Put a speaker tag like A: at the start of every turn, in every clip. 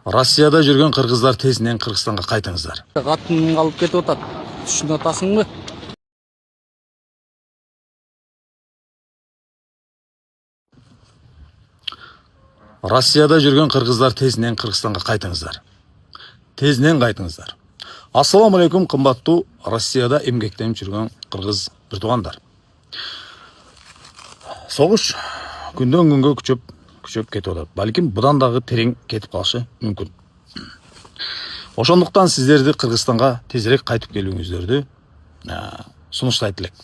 A: Россияда жүрген қырғыздар тезінен Қырғызстанға қайтыңыздар.
B: Қатының қалып кетіп отады. Түсін атасың ба?
A: Россияда жүрген қырғыздар тезінен Қырғызстанға қайтыңыздар. Тезінен қайтыңыздар. Ассалаумалейкум, қымбатты Россияда емгектеніп жүрген қырғыз біртуғандар. Соғыш күнден күнге күшеп кетіп отады. Бәлкім бұдан дағы терең кетіп қалышы мүмкін. Ошондуктан сіздерді Қырғызстанға тезірек қайтып келуіңіздерді сунуштайт элек.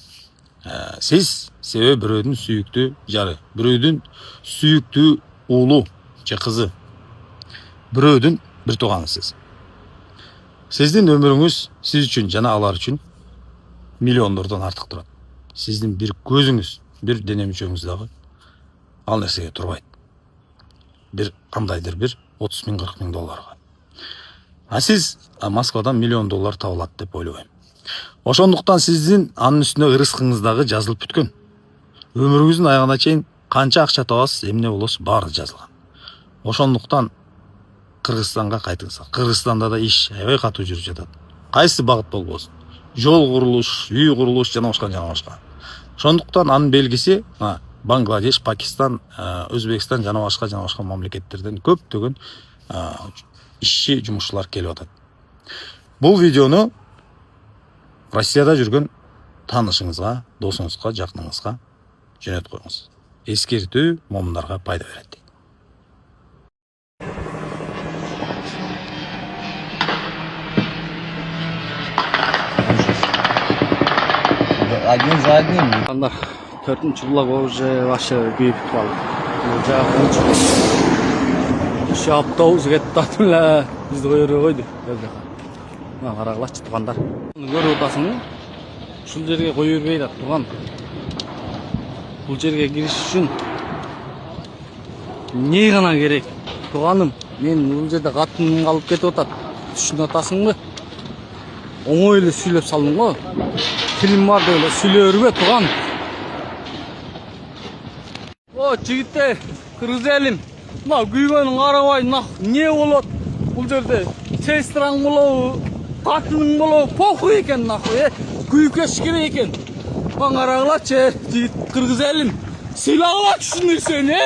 A: Сіз себебі біреудің сүйікті жары, біреудің сүйікті уулу же кызы, біреудің біртуғанысыз. Сіздің өміріңіз сіз үшін жана алар үшін миллиондордан артық тұрады. Сіздің бір көзіңіз, бір дене мүшөңүз ал нерсеге турбайт. Кандайдыр бір 30 000 40 000 долларға. Сіз Москвадан $1 000 000 табылат деп ойлойм. Ошондуктан сиздин анын үстүнө ырыскыңыздагы жазылып бүткөн. Өмүрүңүздүн аягына чейин канча акча табасыз, эмне болосуз, баары жазылган. Ошондуктан Кыргызстанга кайтыңыздар. Кыргызстанда да иш аябай катуу жүрүп жатат. Кайсы багыт болбосун. Жол курулуш, үй курулуш жана башка. Ошондуктан анын белгиси Бангладеш, Пакистан, Өзбекстан жана башка мамлекеттерден көптөгөн ишчи жумушчулар келип атат. Бул видеону Россияда жүргөн таанышыңызга, досуңузга, жакыныңызга жөнөтүп коюңуз. Эскертүү момундарга пайда берет.
C: Один за одним.
B: Анда 4-чү блок уже башы күйүп калды. Şu avtobus ketip atımla bizdi koyuyor koydu. Karagılaç tuğanlar. Görüp otasını şul жерге koyuyor beyler tuğan. Bu жерге giriş üçün ne gana gerek? Tuğanım, men bu жерде қатыным қалып кетіп отады. Түсін атасың ба? Оңой эле сүйлөп салдың го. Film var böyle süylөөрбө туğan. O жигиттер, кыргыз элим. Күйгөнүң карабай не болот? Бул жерде сестраң болобу, катының болобу, похуй экен нахуй, күйкөш керек экен. Карагылачы, жигит кыргыз элим. Сыйлап алат ушул нерсени,